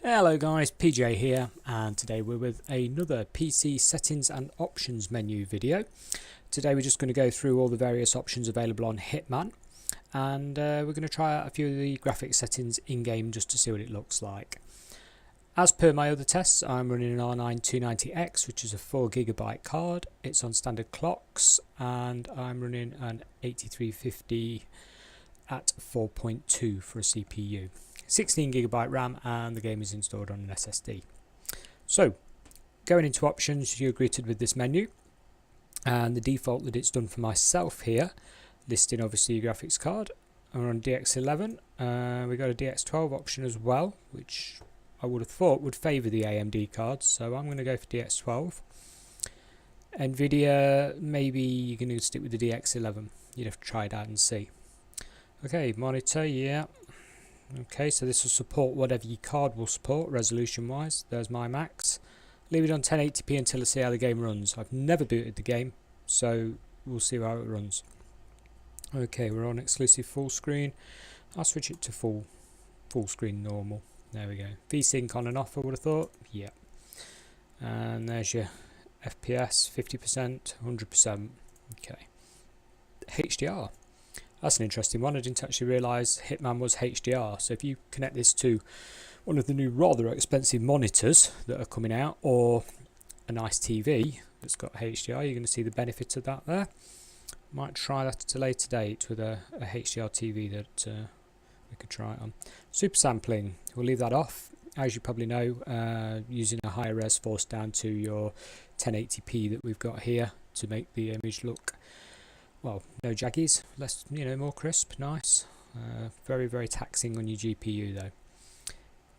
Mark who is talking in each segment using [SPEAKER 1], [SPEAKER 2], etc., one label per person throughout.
[SPEAKER 1] Hello guys, PJ here, and today we're with another PC settings and options menu video. Today we're just going to go through all the various options available on Hitman, and we're going to try out a few of the graphic settings in-game just to see what it looks like. As per my other tests, I'm running an R9 290X, which is a 4GB card. It's on standard clocks, and I'm running an 8350 at 4.2 for a CPU. 16GB RAM, and the game is installed on an SSD. So, going into options, you're greeted with this menu, and the default that it's done for myself here, listing obviously your graphics card. We're on DX11. We got a DX12 option as well, which I would have thought would favour the AMD cards, so I'm going to go for DX12. Nvidia, maybe you're going to stick with the DX11. You'd have to try it out and see. Okay, monitor, yeah. Okay, so this will support whatever your card will support resolution wise. There's my max. Leave it on 1080p until I see how the game runs. I've never booted the game, so we'll see how it runs. Okay, we're on exclusive full screen. I'll switch it to full screen normal. There we go. VSync on and off, I would have thought. Yeah. And there's your FPS, 50%, 100%. Okay. HDR. That's an interesting one. I didn't actually realise Hitman was HDR. So if you connect this to one of the new rather expensive monitors that are coming out, or a nice TV that's got HDR, you're going to see the benefit of that there. Might try that at a later date with a HDR TV that we could try it on. Super sampling, we'll leave that off. As you probably know, using a higher res forced down to your 1080p that we've got here to make the image look, well, no jaggies, less, more crisp, nice. Very, very taxing on your GPU though.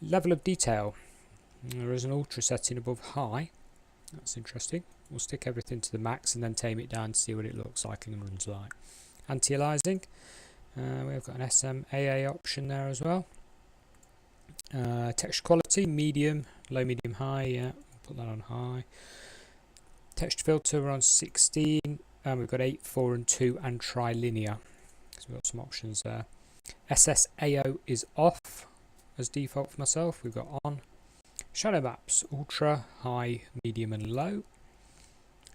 [SPEAKER 1] Level of detail. There is an ultra setting above high. That's interesting. We'll stick everything to the max and then tame it down to see what it looks like and runs like. Anti-aliasing. We've got an SMAA option there as well. Texture quality, medium, low, medium, high. Yeah, put that on high. Texture filter, we're on 16. And we've got 8, 4 and 2 and trilinear. So we've got some options there. SSAO is off as default for myself. We've got on. Shadow maps, ultra, high, medium and low.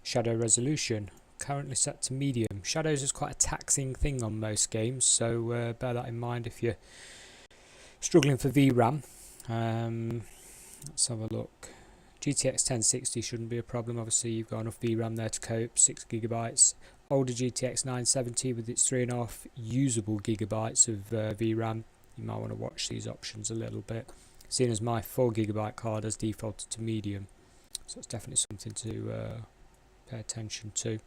[SPEAKER 1] Shadow resolution, currently set to medium. Shadows is quite a taxing thing on most games, so bear that in mind if you're struggling for VRAM. Let's have a look. GTX 1060 shouldn't be a problem. Obviously you've got enough VRAM there to cope, 6GB. Older GTX 970 with its 3.5 usable gigabytes of VRAM. You might want to watch these options a little bit, seeing as my 4GB card has defaulted to medium, so it's definitely something to pay attention to.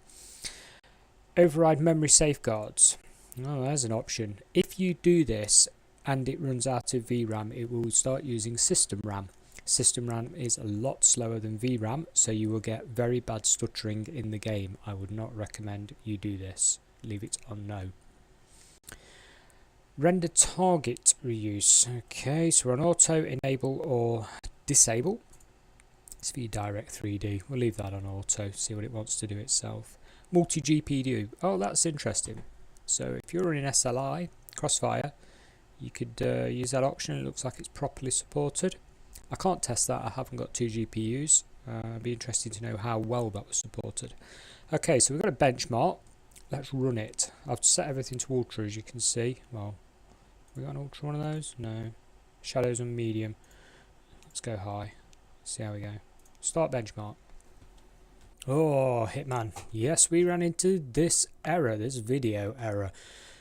[SPEAKER 1] Override memory safeguards. Oh, there's an option. If you do this and it runs out of VRAM, it will start using system RAM. System RAM is a lot slower than VRAM, so you will get very bad stuttering in the game. I would not recommend you do this. Leave it on no. Render target reuse. Okay, so we're on auto, enable or disable. It's for your direct 3D. We'll leave that on auto, see what it wants to do itself. Multi-GPU. Oh, that's interesting. So if you're running SLI, Crossfire, you could use that option. It looks like it's properly supported. I can't test that, I haven't got 2 GPUs. It'd be interesting to know how well that was supported. Okay, so we've got a benchmark. Let's run it. I've set everything to ultra, as you can see. Well, we got an ultra one of those? No. Shadows on medium. Let's go high. See how we go. Start benchmark. Oh, Hitman. Yes, we ran into this error, this video error.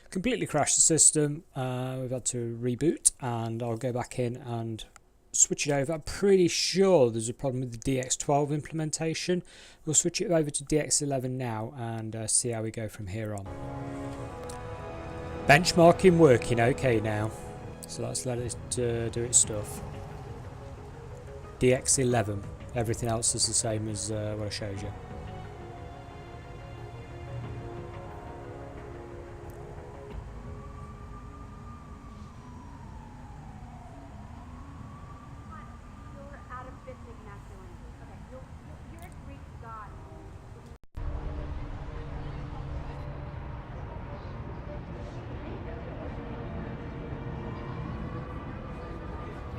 [SPEAKER 1] Completely crashed the system. We've had to reboot, and I'll go back in and switch it over. I'm pretty sure there's a problem with the DX12 implementation. We'll switch it over to DX11 now and see how we go from here on. Benchmarking working okay now, so let's let it do its stuff. DX11, everything else is the same as what I showed you.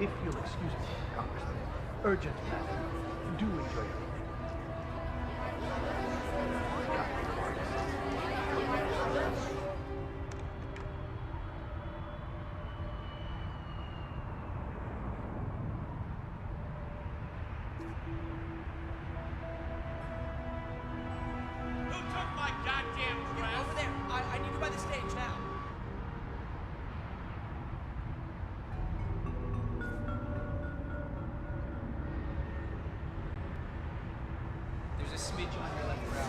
[SPEAKER 2] If you'll excuse me, Congressman, urgent matter. Do enjoy your evening.
[SPEAKER 3] Who took my goddamn dress?
[SPEAKER 4] Over there. I need you by the stage now. There's a smidge on your left brow.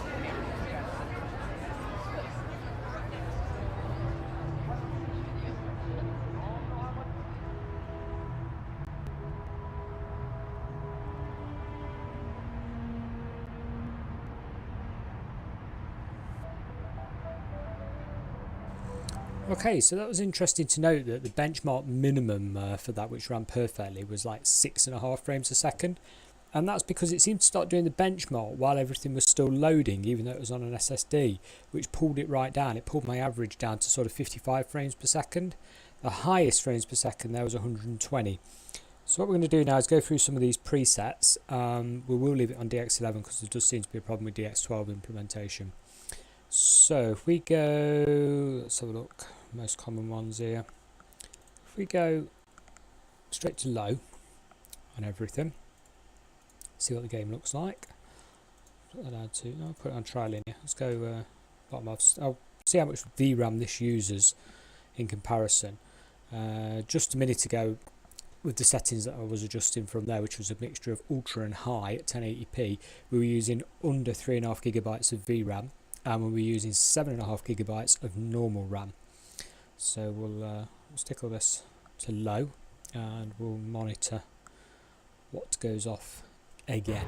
[SPEAKER 1] Okay, so that was interesting to note that the benchmark minimum for that, which ran perfectly, was like 6.5 frames a second. And that's because it seemed to start doing the benchmark while everything was still loading, even though it was on an SSD, which pulled it right down. It pulled my average down to sort of 55 frames per second. The highest frames per second there was 120. So what we're going to do now is go through some of these presets. We will leave it on DX11 because there does seem to be a problem with DX12 implementation. So if we go, let's have a look, most common ones here. If we go straight to low on everything, see what the game looks like. Put that out to, I'll put it on tri-linear. Let's go bottom off. I'll see how much VRAM this uses in comparison. Just a minute ago, with the settings that I was adjusting from there, which was a mixture of ultra and high at 1080p, we were using under 3.5 gigabytes of VRAM, and we were using 7.5 gigabytes of normal RAM. So we'll stick all this to low, and we'll monitor what goes off again.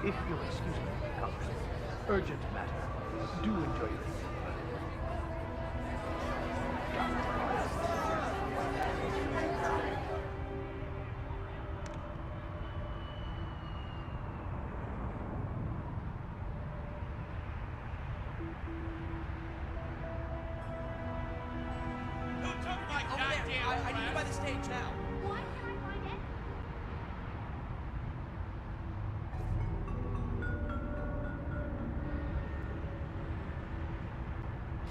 [SPEAKER 2] If you'll excuse me, Congressman, urgent matter. Do enjoy your evening.
[SPEAKER 3] Who took my
[SPEAKER 4] Over
[SPEAKER 3] goddamn
[SPEAKER 4] there. I need you by the stage now.
[SPEAKER 5] Why can't I find it?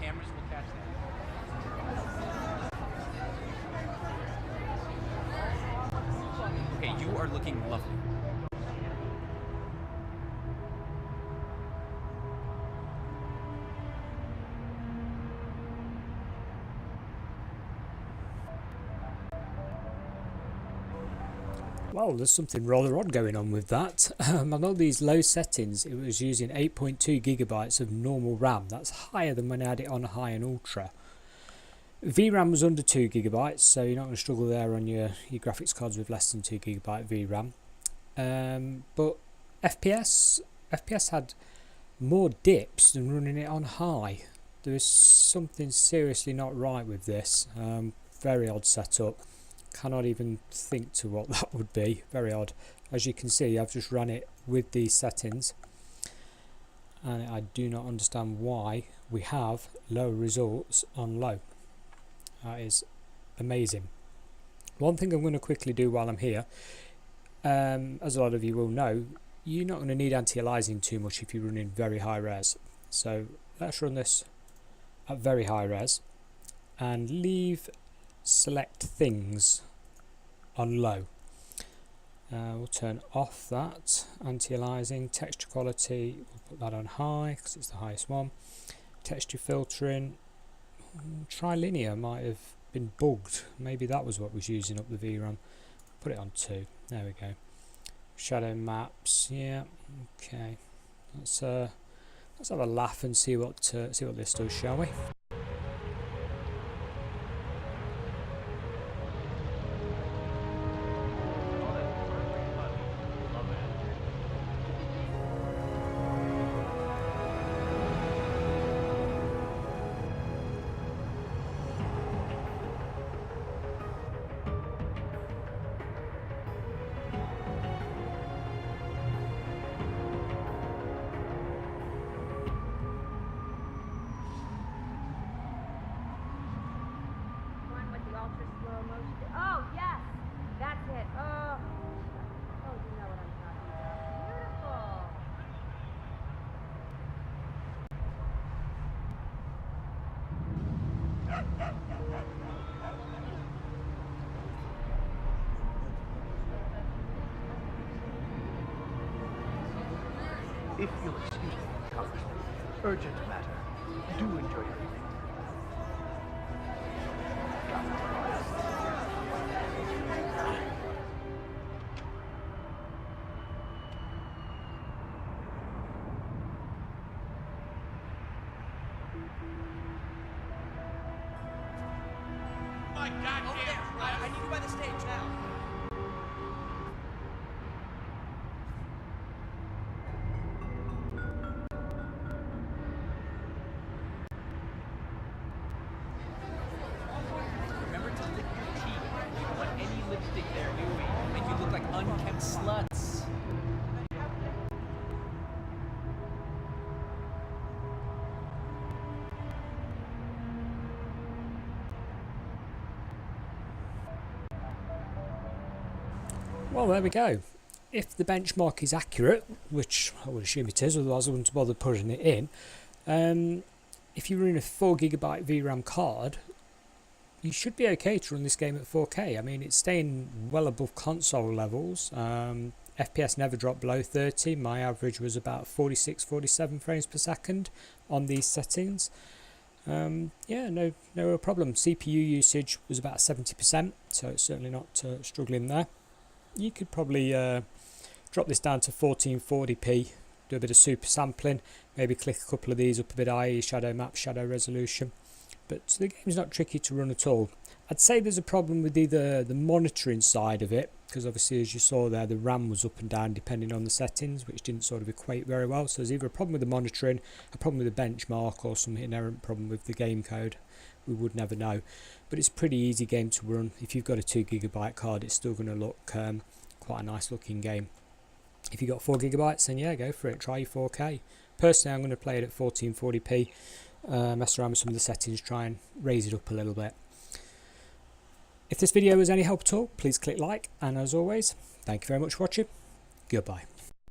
[SPEAKER 4] Cameras will catch that. Okay, you are looking lovely.
[SPEAKER 1] Well, there's something rather odd going on with that. On all these low settings, it was using 8.2 gigabytes of normal RAM. That's higher than when I had it on high and ultra. VRAM was under 2 gigabytes, so you're not going to struggle there on your graphics cards with less than 2 gigabyte VRAM. But FPS had more dips than running it on high. There is something seriously not right with this. Very odd setup. Cannot even think to what that would be. Very odd. As you can see, I've just run it with these settings, and I do not understand why we have low results on low. That is amazing. One thing I'm going to quickly do while I'm here, as a lot of you will know, you're not going to need anti-aliasing too much if you're running very high res. So let's run this at very high res and leave select things on low. We'll turn off that anti-aliasing. Texture quality, we'll put that on high because it's the highest one. Texture filtering, trilinear might have been bugged. Maybe that was what was using up the VRAM. Put it on 2. There we go. Shadow maps, yeah, okay. Let's have a laugh and see what this does, shall we?
[SPEAKER 5] Oh, yes! That's it. Oh, you know what I'm talking about. Beautiful.
[SPEAKER 2] If you'll excuse me, Congressman. Urgent matter. Do enjoy your evening.
[SPEAKER 3] My
[SPEAKER 4] Over
[SPEAKER 3] goddamn
[SPEAKER 4] there. I need you by the stage now. Remember to lick your cheek. You don't want any lipstick there, do we? Make you look like unkempt sluts.
[SPEAKER 1] Well, there we go. If the benchmark is accurate, which I would assume it is, otherwise I wouldn't bother putting it in, if you run a 4GB VRAM card, you should be okay to run this game at 4K. I mean, it's staying well above console levels. FPS never dropped below 30. My average was about 46, 47 frames per second on these settings. Yeah, no real problem. CPU usage was about 70%, so it's certainly not struggling there. You could probably drop this down to 1440p, do a bit of super sampling, maybe click a couple of these up a bit higher, shadow map, shadow resolution. But the game's not tricky to run at all. I'd say there's a problem with either the monitoring side of it, because obviously as you saw there, the RAM was up and down depending on the settings, which didn't sort of equate very well. So there's either a problem with the monitoring, a problem with the benchmark, or some inherent problem with the game code. We would never know. But it's a pretty easy game to run. If you've got a 2GB card, it's still going to look quite a nice looking game. If you've got 4GB, then yeah, go for it. Try your 4K. Personally, I'm going to play it at 1440p. Mess around with some of the settings, try and raise it up a little bit. If this video was any help at all, please click like, and as always, thank you very much for watching. Goodbye.